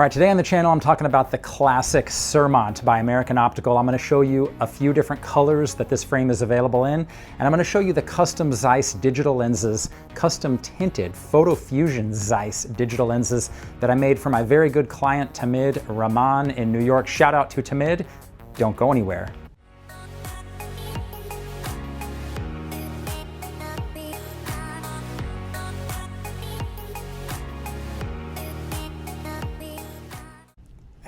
All right, today on the channel, I'm talking about the classic Sirmont by American Optical. I'm going to show you a few different colors that this frame is available in, and I'm going to show you the custom Zeiss digital lenses, custom tinted PhotoFusion Zeiss digital lenses that I made for my very good client, Tamid Rahman in New York. Shout out to Tamid. Don't go anywhere.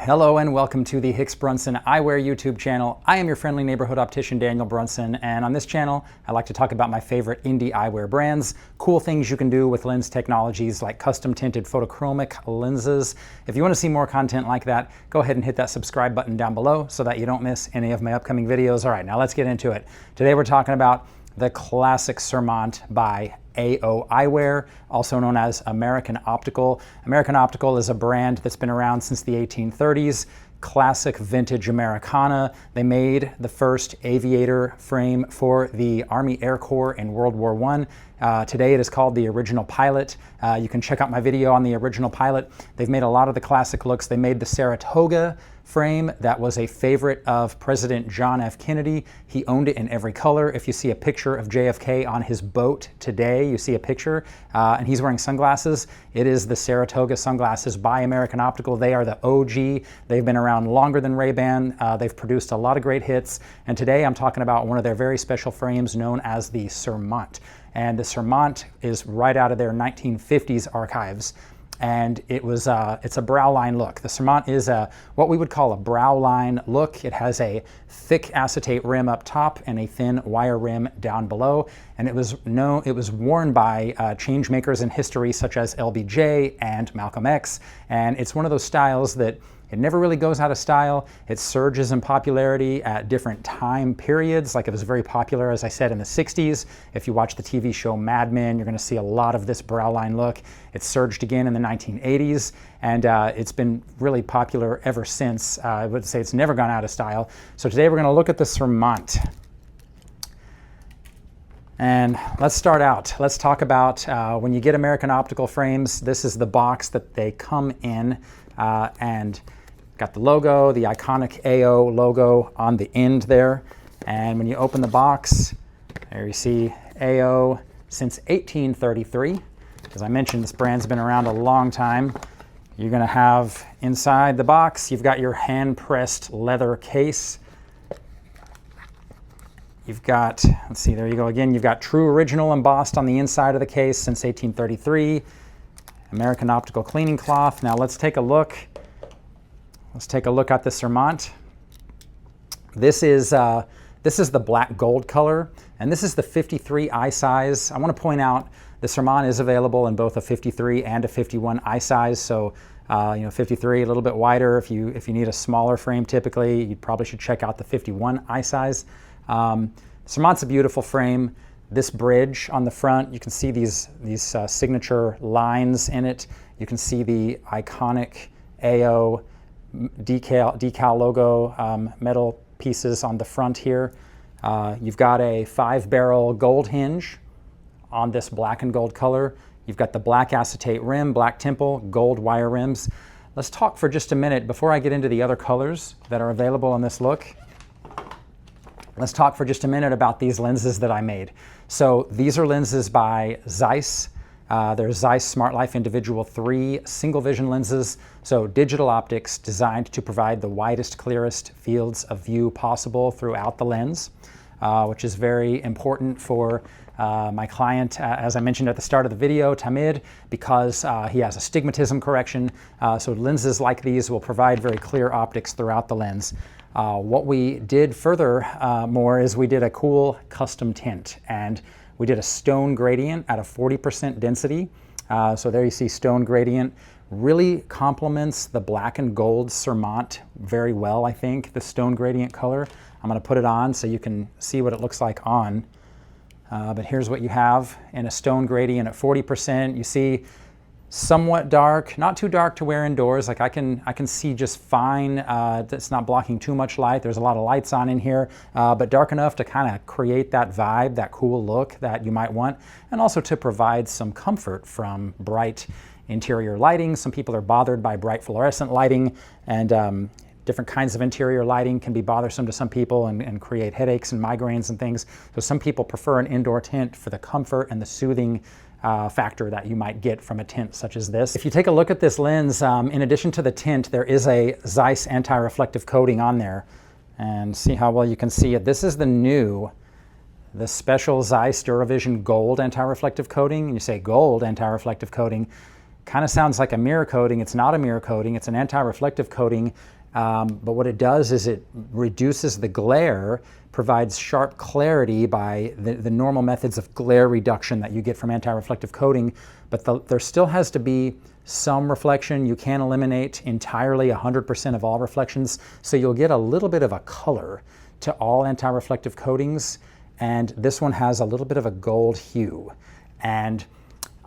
Hello and welcome to the Hicks Brunson Eyewear YouTube channel. I am your friendly neighborhood optician, Daniel Brunson, and on this channel, I like to talk about my favorite indie eyewear brands, cool things you can do with lens technologies like custom tinted photochromic lenses. If you want to see more content like that, go ahead and hit that subscribe button down below so that you don't miss any of my upcoming videos. All right, now let's get into it. Today we're talking about the classic Sirmont by AO Eyewear, also known as American Optical. American Optical is a brand that's been around since the 1830s. Classic vintage Americana. They made the first aviator frame for the Army Air Corps in World War I. Today it is called the Original Pilot. You can check out my video on the Original Pilot. They've made a lot of the classic looks. They made the Saratoga frame that was a favorite of President John F. Kennedy. He owned it in every color. If you see a picture of JFK on his boat today, you see a picture, and he's wearing sunglasses. It is the Saratoga sunglasses by American Optical. They are the OG. They've been around longer than Ray-Ban. They've produced a lot of great hits, and today I'm talking about one of their very special frames known as the Sirmont. And the Sirmont is right out of their 1950s archives. And it's a brow line look. The Sirmont is what we would call a brow line look. It has a thick acetate rim up top and a thin wire rim down below. And it was worn by change makers in history such as LBJ and Malcolm X. And it's one of those styles that it never really goes out of style. It surges in popularity at different time periods. Like it was very popular, as I said, in the 60s. If you watch the TV show Mad Men, you're going to see a lot of this brow line look. It surged again in the 1980s, and it's been really popular ever since. I would say it's never gone out of style. So today we're going to look at the Sirmont. And let's start out. Let's talk about when you get American Optical frames, this is the box that they come in, and got the logo, the iconic AO logo on the end there. And when you open the box, there you see AO since 1833. As I mentioned, this brand's been around a long time. You're going to have inside the box, you've got your hand-pressed leather case. You've got, let's see, there you go again. You've got True Original embossed on the inside of the case since 1833. American Optical cleaning cloth. Now let's take a look. Let's take a look at the Sirmont. This is the black gold color, and this is the 53 eye size. I want to point out the Sirmont is available in both a 53 and a 51 eye size. So, 53 a little bit wider. If you need a smaller frame, typically you probably should check out the 51 eye size. Sirmont's a beautiful frame. This bridge on the front, you can see these signature lines in it. You can see the iconic AO decal logo metal pieces on the front here. You've got a 5-barrel gold hinge on this black and gold color. You've got the black acetate rim, black temple, gold wire rims. Let's talk for just a minute before I get into the other colors that are available in this look. Let's talk for just a minute about these lenses that I made. So these are lenses by Zeiss. They're Zeiss Smart Life Individual 3 single vision lenses. So digital optics designed to provide the widest, clearest fields of view possible throughout the lens, which is very important for my client, as I mentioned at the start of the video, Tamid, because he has astigmatism correction. So lenses like these will provide very clear optics throughout the lens. What we did furthermore is we did a cool custom tint, and we did a stone gradient at a 40% density. So there you see stone gradient. Really complements the black and gold Sirmont very well, I think, the stone gradient color. I'm going to put it on so you can see what it looks like on. But here's what you have in a stone gradient at 40%. You see somewhat dark, not too dark to wear indoors. Like I can see just fine. It's not blocking too much light. There's a lot of lights on in here, but dark enough to kind of create that vibe, that cool look that you might want, and also to provide some comfort from bright interior lighting. Some people are bothered by bright fluorescent lighting, and different kinds of interior lighting can be bothersome to some people and create headaches and migraines and things. So some people prefer an indoor tint for the comfort and the soothing factor that you might get from a tint such as this. If you take a look at this lens, in addition to the tint, there is a Zeiss anti-reflective coating on there. And see how well you can see it. This is the special Zeiss DuraVision Gold anti-reflective coating. And you say gold anti-reflective coating, kind of sounds like a mirror coating. It's not a mirror coating, it's an anti-reflective coating. But what it does is it reduces the glare, provides sharp clarity by the normal methods of glare reduction that you get from anti-reflective coating, but there still has to be some reflection. You can't eliminate entirely 100% of all reflections, so you'll get a little bit of a color to all anti-reflective coatings, and this one has a little bit of a gold hue. And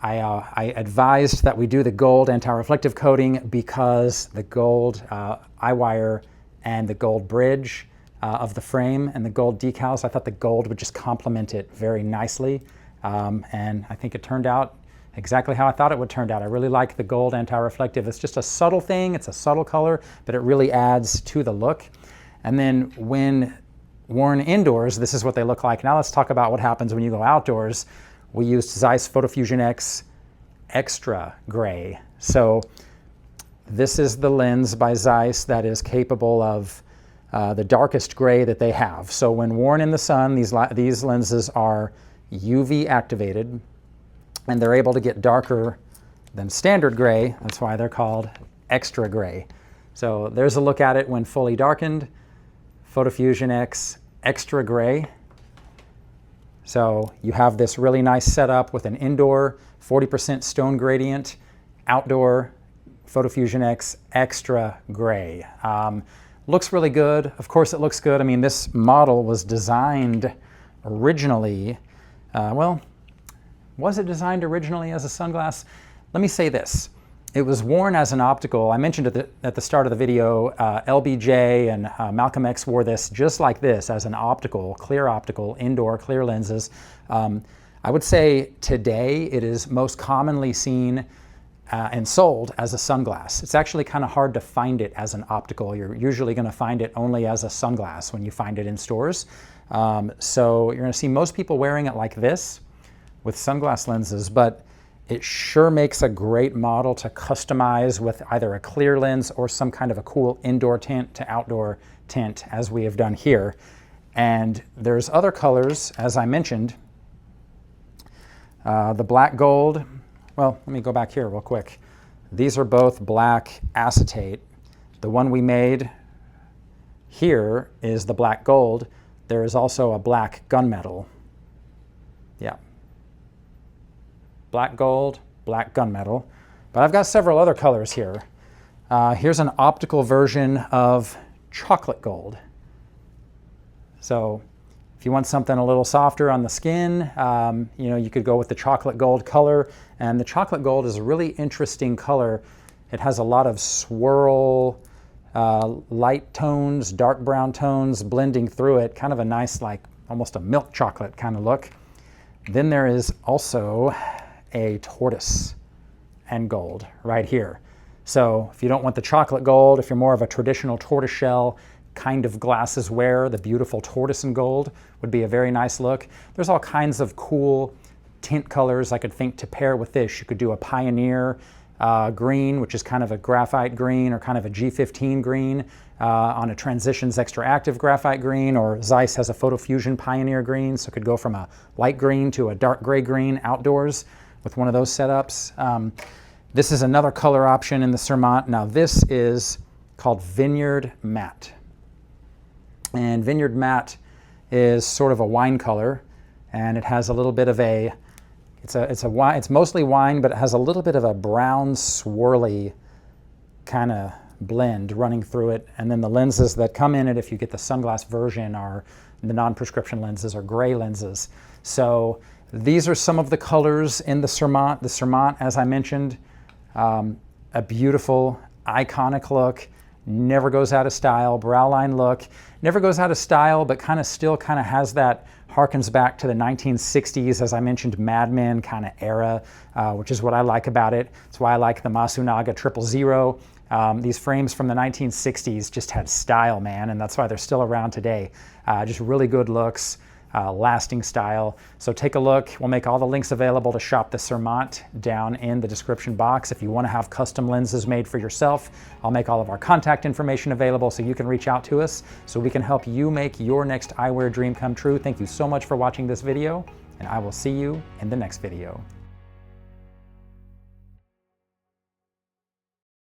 I advised that we do the gold anti-reflective coating because the gold Eyewear and the gold bridge of the frame and the gold decals, I thought the gold would just complement it very nicely. And I think it turned out exactly how I thought it would turn out. I really like the gold anti-reflective. It's just a subtle thing, it's a subtle color, but it really adds to the look. And then when worn indoors, this is what they look like. Now let's talk about what happens when you go outdoors. We used Zeiss PhotoFusion X Extra Gray. So this is the lens by Zeiss that is capable of the darkest gray that they have. So when worn in the sun, these lenses are UV activated, and they're able to get darker than standard gray. That's why they're called extra gray. So there's a look at it when fully darkened. PhotoFusion X Extra Gray. So you have this really nice setup with an indoor 40% stone gradient, outdoor PhotoFusion X Extra Gray. Looks really good. Of course it looks good. I mean, this model was designed originally, well, was it designed originally as a sunglass? Let me say this. It was worn as an optical. I mentioned at the start of the video, LBJ and Malcolm X wore this just like this as an optical, indoor clear lenses. I would say today it is most commonly seen and sold as a sunglass. It's actually kind of hard to find it as an optical. You're usually going to find it only as a sunglass when you find it in stores. So you're going to see most people wearing it like this with sunglass lenses, but it sure makes a great model to customize with either a clear lens or some kind of a cool indoor tint to outdoor tint, as we have done here. And there's other colors, as I mentioned. The black gold, well, let me go back here real quick. These are both black acetate. The one we made here is the black gold. There is also a black gunmetal. Yeah. Black gold, black gunmetal. But I've got several other colors here. Here's an optical version of chocolate gold. So if you want something a little softer on the skin, you could go with the chocolate gold color. And the chocolate gold is a really interesting color. It has a lot of swirl, light tones, dark brown tones blending through it. Kind of a nice, like almost a milk chocolate kind of look. Then there is also a tortoise and gold right here. So if you don't want the chocolate gold, if you're more of a traditional tortoiseshell kind of glasses wearer, the beautiful tortoise and gold would be a very nice look. There's all kinds of cool tint colors I could think to pair with this. You could do a Pioneer green, which is kind of a graphite green, or kind of a G15 green on a Transitions Extra Active graphite green, or Zeiss has a PhotoFusion Pioneer green, so it could go from a light green to a dark gray green outdoors with one of those setups. This is another color option in the Sirmont. Now this is called Vineyard Matte. And Vineyard Matte is sort of a wine color, and it has a little bit of a, it's mostly wine, but it has a little bit of a brown swirly kind of blend running through it. And then the lenses that come in it, if you get the sunglass version, are the non-prescription lenses, or gray lenses. So these are some of the colors in the Sirmont. The Sirmont, as I mentioned, a beautiful, iconic look, never goes out of style. Brow line look, never goes out of style, but still has that, harkens back to the 1960s, as I mentioned, Mad Men kind of era, which is what I like about it. That's why I like the Masunaga 000. These frames from the 1960s just had style, man, and that's why they're still around today. Just really good looks. Lasting style. So take a look. We'll make all the links available to shop the Sirmont down in the description box. If you want to have custom lenses made for yourself, I'll make all of our contact information available so you can reach out to us so we can help you make your next eyewear dream come true. Thank you so much for watching this video, and I will see you in the next video.